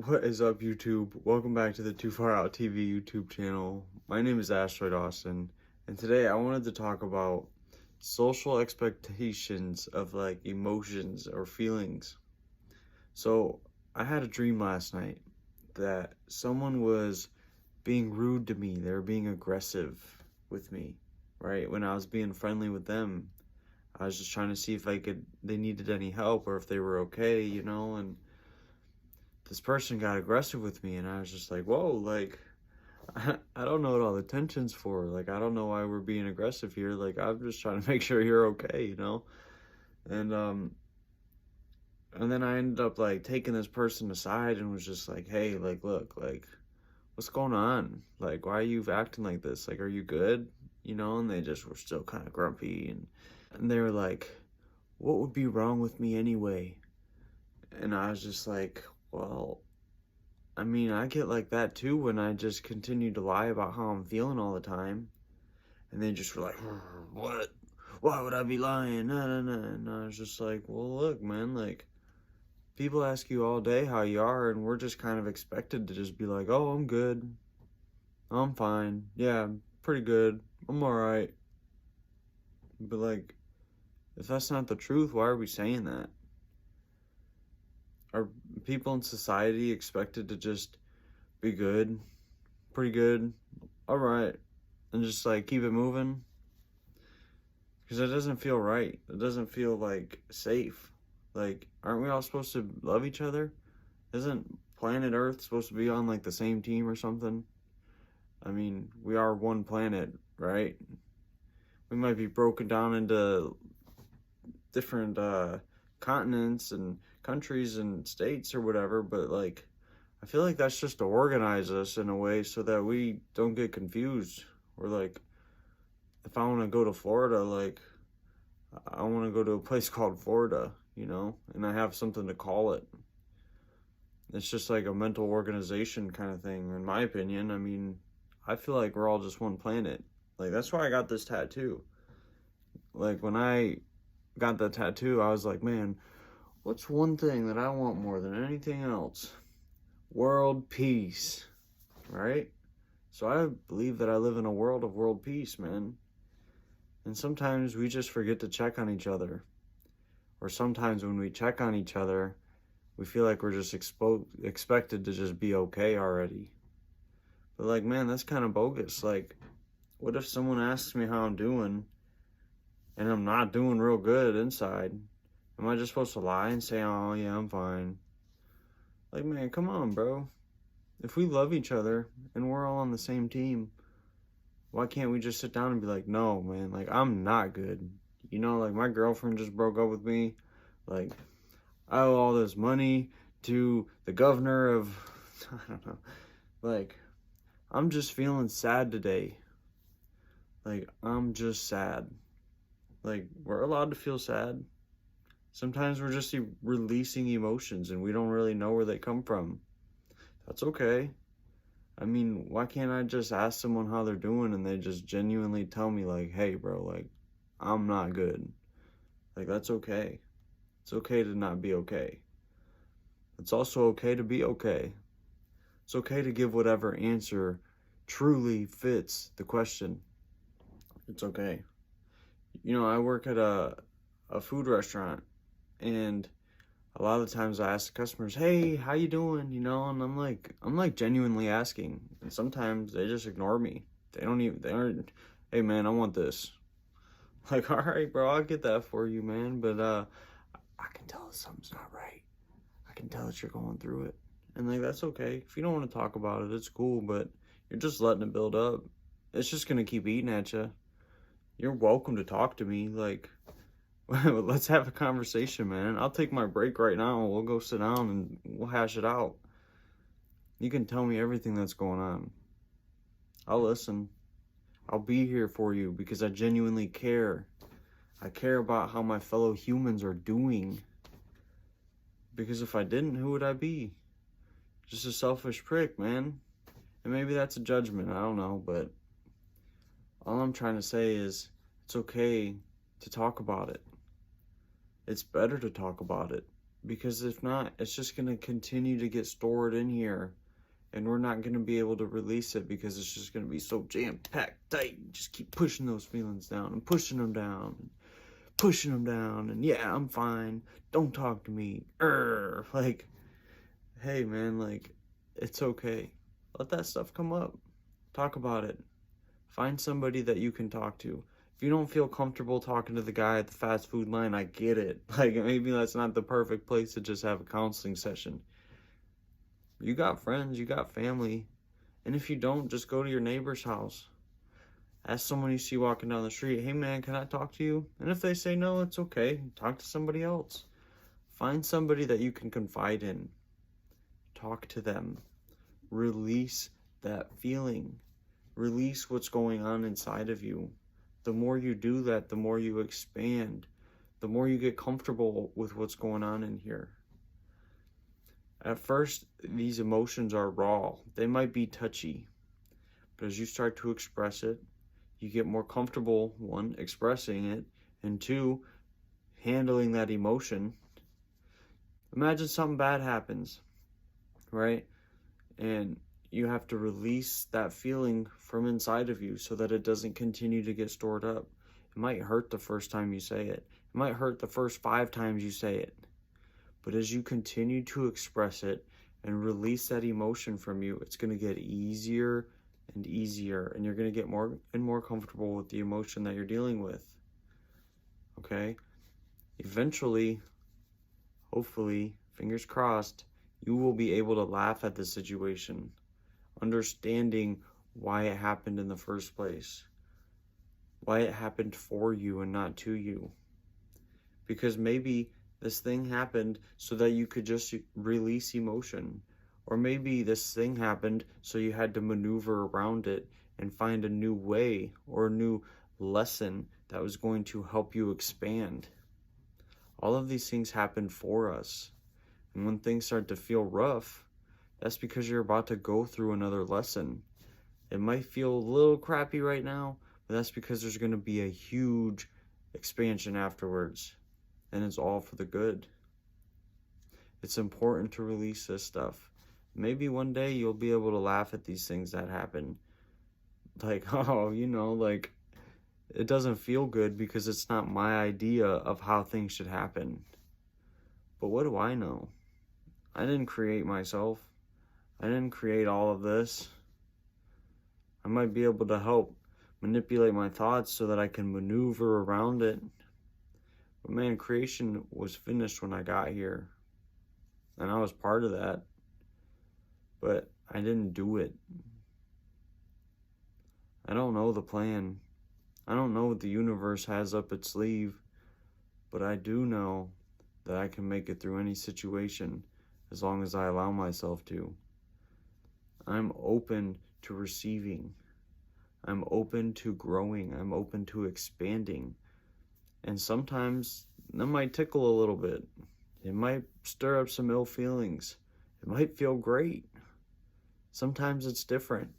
What is up, YouTube? Welcome back to the Too Far Out TV YouTube channel. My name is Asteroid Austin, and today I wanted to talk about social expectations of like emotions or feelings. So, I had a dream last night that someone was being rude to me. They were being aggressive with me, right? When I was being friendly with them, I was just trying to see if they needed any help or if they were okay, and this person got aggressive with me, and I was just like, whoa, like, I don't know what all the tension's for. Like, I don't know why we're being aggressive here. Like, I'm just trying to make sure you're okay. And, and then I ended up, like, taking this person aside and was just like, hey, like, look, like, what's going on? Like, why are you acting like this? Like, are you good? And they just were still kind of grumpy. And they were like, what would be wrong with me anyway? And I was just like, well, I mean, I get like that too when I just continue to lie about how I'm feeling all the time. And they just were like, what? Why would I be lying? Nah, nah, nah. And I was just like, well, look, man, like, people ask you all day how you are, and we're just kind of expected to just be like, oh, I'm good. I'm fine. Yeah, I'm pretty good. I'm alright. But, like, if that's not the truth, why are we saying that? Are people in society expected to just be good, pretty good, all right, and just like keep it moving? Because it doesn't feel right. It doesn't feel like safe. Like, aren't we all supposed to love each other? Isn't planet Earth supposed to be on like the same team or something? I mean, we are one planet, right? We might be broken down into different continents and countries and states or whatever, but like, I feel like that's just to organize us in a way so that we don't get confused. Or like, if I want to go to Florida, like, I want to go to a place called Florida, and I have something to call it. It's just like a mental organization kind of thing, in my opinion. I mean, I feel like we're all just one planet. Like, that's why I got this tattoo. Like, when I got that tattoo, I was like, man, what's one thing that I want more than anything else? World peace, right? So I believe that I live in a world of world peace, man. And sometimes we just forget to check on each other. Or sometimes when we check on each other, we feel like we're just expected to just be okay already. But like, man, that's kind of bogus. Like, what if someone asks me how I'm doing and I'm not doing real good inside? Am I just supposed to lie and say, oh, yeah, I'm fine? Like, man, come on, bro. If we love each other and we're all on the same team, why can't we just sit down and be like, no, man, like, I'm not good. Like, my girlfriend just broke up with me. Like, I owe all this money to the governor of, I don't know. Like, I'm just feeling sad today. Like, I'm just sad. Like, we're allowed to feel sad. Sometimes we're just releasing emotions and we don't really know where they come from. That's okay. I mean, why can't I just ask someone how they're doing and they just genuinely tell me, like, hey, bro, like, I'm not good. Like, that's okay. It's okay to not be okay. It's also okay to be okay. It's okay to give whatever answer truly fits the question. It's okay. I work at a food restaurant, and a lot of the times I ask the customers, hey, how you doing? And I'm like genuinely asking. And sometimes they just ignore me. They aren't, hey man, I want this. Like, all right, bro, I'll get that for you, man. But I can tell that something's not right. I can tell that you're going through it. And like, that's okay. If you don't want to talk about it, it's cool, but you're just letting it build up. It's just gonna keep eating at you. You're welcome to talk to me. Like, let's have a conversation, man. I'll take my break right now. We'll go sit down and we'll hash it out. You can tell me everything that's going on. I'll listen. I'll be here for you because I genuinely care. I care about how my fellow humans are doing. Because if I didn't, who would I be? Just a selfish prick, man. And maybe that's a judgment, I don't know, but all I'm trying to say is it's okay to talk about it. It's better to talk about it Because if not, it's just going to continue to get stored in here. And we're not going to be able to release it because it's just going to be so jam-packed tight. Just keep pushing those feelings down and pushing them down. And pushing them down. And yeah, I'm fine. Don't talk to me. Like, hey, man, like, it's okay. Let that stuff come up. Talk about it. Find somebody that you can talk to. If you don't feel comfortable talking to the guy at the fast food line, I get it. Like, maybe that's not the perfect place to just have a counseling session. You got friends, you got family. And if you don't, just go to your neighbor's house. Ask someone you see walking down the street, hey man, can I talk to you? And if they say no, it's okay. Talk to somebody else. Find somebody that you can confide in. Talk to them. Release that feeling. Release what's going on inside of you. The more you do that, the more you expand. The more you get comfortable with what's going on in here. At first, these emotions are raw. They might be touchy. But as you start to express it, you get more comfortable, one, expressing it, and two, handling that emotion. Imagine something bad happens, right? And you have to release that feeling from inside of you so that it doesn't continue to get stored up. It might hurt the first time you say it. It might hurt the first 5 times you say it. But as you continue to express it and release that emotion from you, it's going to get easier and easier. And you're going to get more and more comfortable with the emotion that you're dealing with. Okay? Eventually, hopefully, fingers crossed, you will be able to laugh at the situation, understanding why it happened in the first place, why it happened for you and not to you. Because maybe this thing happened so that you could just release emotion. Or maybe this thing happened so you had to maneuver around it and find a new way or a new lesson that was going to help you expand. All of these things happen for us. And when things start to feel rough, that's because you're about to go through another lesson. It might feel a little crappy right now, but that's because there's going to be a huge expansion afterwards. And it's all for the good. It's important to release this stuff. Maybe one day you'll be able to laugh at these things that happen. Like, oh, like, it doesn't feel good because it's not my idea of how things should happen. But what do I know? I didn't create myself. I didn't create all of this. I might be able to help manipulate my thoughts so that I can maneuver around it. But man, creation was finished when I got here. And I was part of that. But I didn't do it. I don't know the plan. I don't know what the universe has up its sleeve. But I do know that I can make it through any situation as long as I allow myself to. I'm open to receiving. I'm open to growing. I'm open to expanding. And sometimes that might tickle a little bit. It might stir up some ill feelings. It might feel great. Sometimes it's different.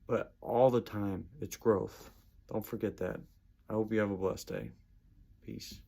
But all the time, it's growth. Don't forget that. I hope you have a blessed day. Peace.